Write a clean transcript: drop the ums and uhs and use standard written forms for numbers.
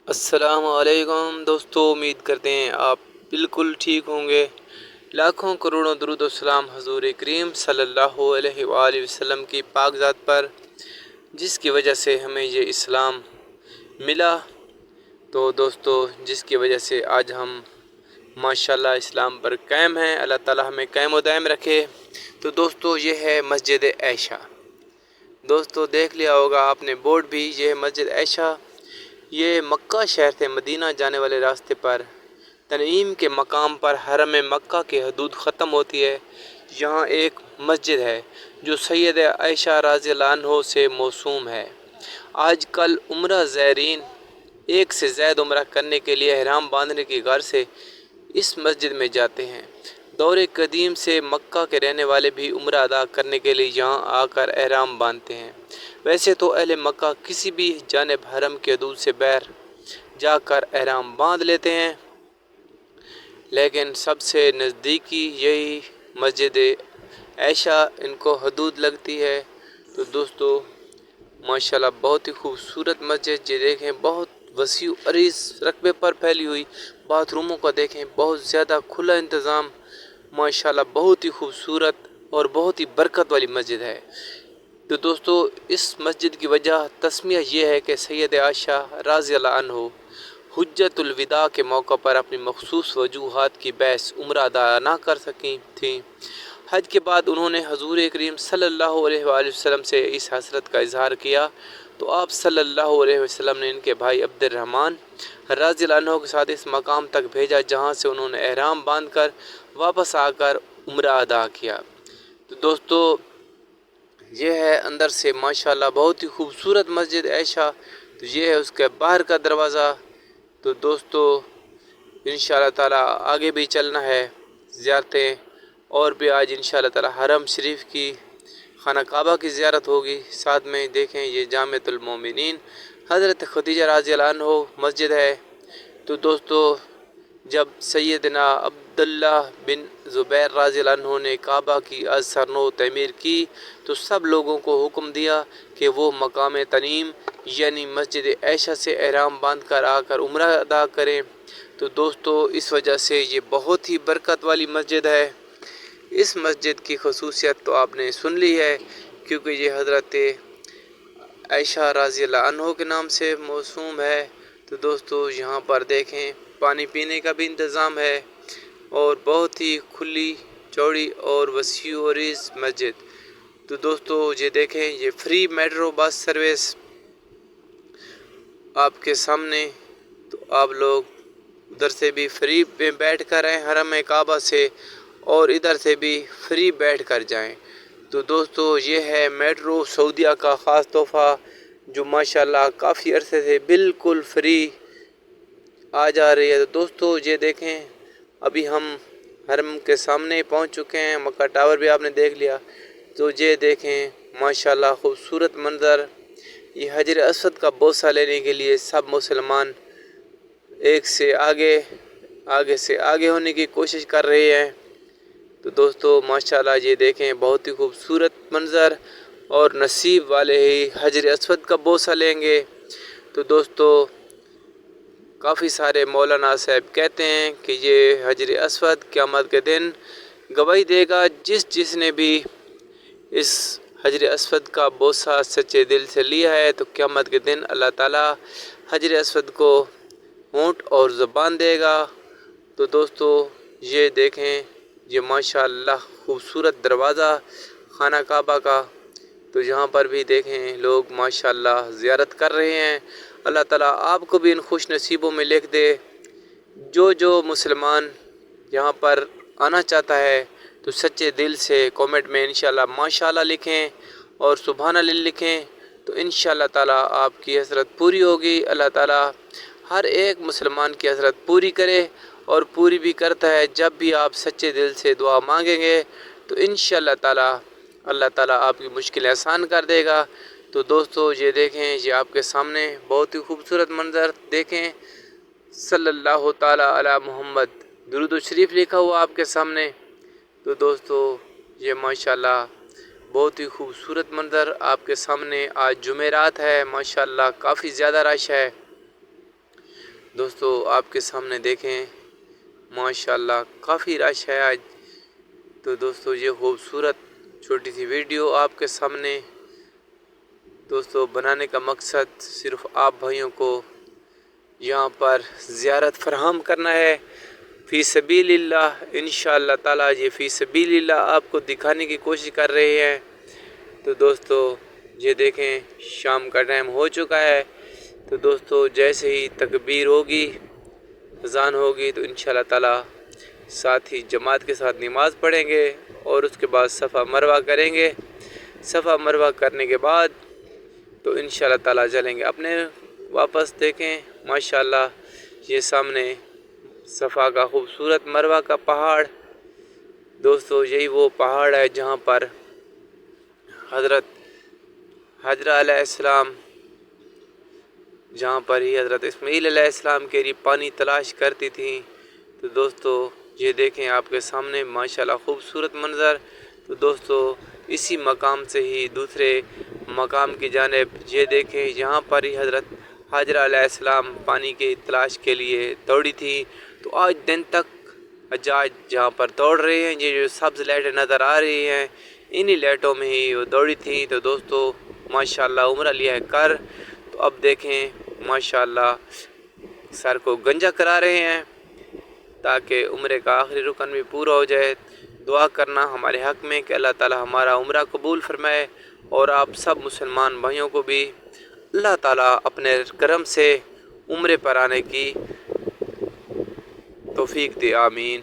السلام علیکم دوستو، امید کرتے ہیں آپ بالکل ٹھیک ہوں گے۔ لاکھوں کروڑوں درود و سلام حضور کریم صلی اللہ علیہ وآلہ وسلم کی پاک ذات پر، جس کی وجہ سے ہمیں یہ اسلام ملا۔ تو دوستو، جس کی وجہ سے آج ہم ماشاءاللہ اسلام پر قائم ہیں، اللہ تعالی ہمیں قائم و دائم رکھے۔ تو دوستو، یہ ہے مسجد عائشہ۔ دوستو دیکھ لیا ہوگا آپ نے بورڈ بھی، یہ ہے مسجد عائشہ۔ یہ مکہ شہر سے مدینہ جانے والے راستے پر تنعیم کے مقام پر حرم مکہ کی حدود ختم ہوتی ہے۔ یہاں ایک مسجد ہے جو سید عائشہ رضی اللہ عنہ سے موسوم ہے۔ آج کل عمرہ زائرین ایک سے زائد عمرہ کرنے کے لیے احرام باندھنے کی غرض سے اس مسجد میں جاتے ہیں۔ دور قدیم سے مکہ کے رہنے والے بھی عمرہ ادا کرنے کے لیے یہاں آ کر احرام باندھتے ہیں۔ ویسے تو اہل مکہ کسی بھی جانب حرم کی حدود سے باہر جا کر احرام باندھ لیتے ہیں، لیکن سب سے نزدیکی یہی مسجد عائشہ ان کو حدود لگتی ہے۔ تو دوستو ماشاءاللہ بہت ہی خوبصورت مسجد، یہ دیکھیں بہت وسیع عریض رقبے پر پھیلی ہوئی۔ باتھ روموں کا دیکھیں بہت زیادہ کھلا انتظام، ماشاءاللہ بہت ہی خوبصورت اور بہت ہی برکت والی مسجد ہے۔ تو دوستو، اس مسجد کی وجہ تسمیہ یہ ہے کہ سید عائشہ رضی اللہ عنہ حجۃ الوداع کے موقع پر اپنی مخصوص وجوہات کی باعث عمرہ ادا نہ کر سکی تھیں۔ حج کے بعد انہوں نے حضور کریم صلی اللہ علیہ وآلہ وسلم سے اس حسرت کا اظہار کیا، تو آپ صلی اللہ علیہ وسلم نے ان کے بھائی عبد الرحمن رضی اللہ عنہ کے ساتھ اس مقام تک بھیجا، جہاں سے انہوں نے احرام باندھ کر واپس آ کر عمرہ ادا کیا۔ تو دوستو، یہ ہے اندر سے ماشاءاللہ بہت ہی خوبصورت مسجد عائشہ۔ تو یہ ہے اس کے باہر کا دروازہ۔ تو دوستو انشاءاللہ تعالی آگے بھی چلنا ہے، زیارتیں اور بھی آج انشاءاللہ تعالی حرم شریف کی خانہ کعبہ کی زیارت ہوگی۔ ساتھ میں دیکھیں یہ جامعۃ المومنین حضرت خدیجہ رضی اللہ عنہ مسجد ہے۔ تو دوستو، جب سیدنا عبداللہ بن زبیر رضی اللہ عنہ نے کعبہ کی از سر نو تعمیر کی، تو سب لوگوں کو حکم دیا کہ وہ مقام تنعیم یعنی مسجد عائشہ سے احرام باندھ کر آ کر عمرہ ادا کریں۔ تو دوستو، اس وجہ سے یہ بہت ہی برکت والی مسجد ہے۔ اس مسجد کی خصوصیت تو آپ نے سن لی ہے، کیونکہ یہ حضرت عائشہ رضی اللہ عنہ کے نام سے موسوم ہے۔ تو دوستو یہاں پر دیکھیں پانی پینے کا بھی انتظام ہے، اور بہت ہی کھلی چوڑی اور وسیع و عریض مسجد۔ تو دوستو یہ دیکھیں یہ فری میٹرو بس سروس آپ کے سامنے۔ تو آپ لوگ ادھر سے بھی فری میں بیٹھ کر آئیں حرم کعبہ سے، اور ادھر سے بھی فری بیٹھ کر جائیں۔ تو دوستو یہ ہے میٹرو سعودیہ کا خاص تحفہ، جو ماشاءاللہ کافی عرصے سے بالکل فری آ جا رہی ہے۔ تو دوستو یہ دیکھیں ابھی ہم حرم کے سامنے پہنچ چکے ہیں، مکہ ٹاور بھی آپ نے دیکھ لیا۔ تو یہ دیکھیں ماشاءاللہ خوبصورت منظر۔ یہ حجر اسود کا بوسہ لینے کے لیے سب مسلمان ایک سے آگے ہونے کی کوشش کر رہے ہیں۔ تو دوستو ماشاءاللہ یہ دیکھیں بہت ہی خوبصورت منظر، اور نصیب والے ہی حجر اسود کا بوسہ لیں گے۔ تو دوستو کافی سارے مولانا صاحب کہتے ہیں کہ یہ حجر اسود قیامت کے دن گواہی دے گا، جس نے بھی اس حجر اسود کا بوسہ سچے دل سے لیا ہے، تو قیامت کے دن اللہ تعالی حجر اسود کو ہونٹ اور زبان دے گا۔ تو دوستو یہ دیکھیں یہ ماشاءاللہ خوبصورت دروازہ خانہ کعبہ کا۔ تو یہاں پر بھی دیکھیں لوگ ماشاءاللہ زیارت کر رہے ہیں۔ اللہ تعالیٰ آپ کو بھی ان خوش نصیبوں میں لکھ دے۔ جو مسلمان یہاں پر آنا چاہتا ہے تو سچے دل سے کومنٹ میں انشاءاللہ ماشاءاللہ لکھیں اور سبحان اللہ لکھیں، تو انشاءاللہ تعالیٰ آپ کی حسرت پوری ہوگی۔ اللہ تعالیٰ ہر ایک مسلمان کی حسرت پوری کرے، اور پوری بھی کرتا ہے جب بھی آپ سچے دل سے دعا مانگیں گے، تو انشاءاللہ تعالیٰ اللہ تعالیٰ آپ کی مشکلیں آسان کر دے گا۔ تو دوستو یہ دیکھیں یہ آپ کے سامنے بہت ہی خوبصورت منظر دیکھیں، صلی اللہ تعالیٰ علی محمد درود و شریف لکھا ہوا آپ کے سامنے۔ تو دوستو یہ ماشاءاللہ بہت ہی خوبصورت منظر آپ کے سامنے۔ آج جمعرات ہے، ماشاءاللہ کافی زیادہ رش ہے۔ دوستو آپ کے سامنے دیکھیں ماشاءاللہ کافی رش ہے آج۔ تو دوستو یہ خوبصورت چھوٹی سی ویڈیو آپ کے سامنے دوستو بنانے کا مقصد صرف آپ بھائیوں کو یہاں پر زیارت فراہم کرنا ہے فی سبیل اللہ۔ انشاءاللہ تعالی یہ فی سبیل اللہ آپ کو دکھانے کی کوشش کر رہے ہیں۔ تو دوستو یہ دیکھیں شام کا ٹائم ہو چکا ہے۔ تو دوستو جیسے ہی تکبیر ہوگی اذان ہوگی تو انشاءاللہ تعالی ساتھ ہی جماعت کے ساتھ نماز پڑھیں گے اور اس کے بعد صفا مروہ کریں گے۔ صفا مروہ کرنے کے بعد تو انشاءاللہ تعالی چلیں گے اپنے واپس۔ دیکھیں ماشاءاللہ یہ سامنے صفا کا خوبصورت مروہ کا پہاڑ دوستو یہی وہ پہاڑ ہے جہاں پر حضرت حجرہ علیہ السلام جہاں پر ہی حضرت اسماعیل علیہ السلام کے لیے پانی تلاش کرتی تھیں۔ تو دوستو یہ دیکھیں آپ کے سامنے ماشاءاللہ خوبصورت منظر۔ تو دوستو اسی مقام سے ہی دوسرے مقام کی جانب یہ دیکھیں یہاں پر ہی حضرت حجرہ علیہ السلام پانی کی تلاش کے لیے دوڑی تھی۔ تو آج دن تک حجاج جہاں پر دوڑ رہے ہیں یہ جو سبز لائٹیں نظر آ رہی ہیں انہی لائٹوں میں ہی وہ دوڑی تھی۔ تو دوستو ماشاءاللہ عمرہ لیا ہے کر تو اب دیکھیں ماشاءاللہ سر کو گنجا کرا رہے ہیں تاکہ عمرے کا آخری رکن بھی پورا ہو جائے۔ دعا کرنا ہمارے حق میں کہ اللہ تعالی ہمارا عمرہ قبول فرمائے اور آپ سب مسلمان بھائیوں کو بھی اللہ تعالی اپنے کرم سے عمرے پر آنے کی توفیق دے، آمین۔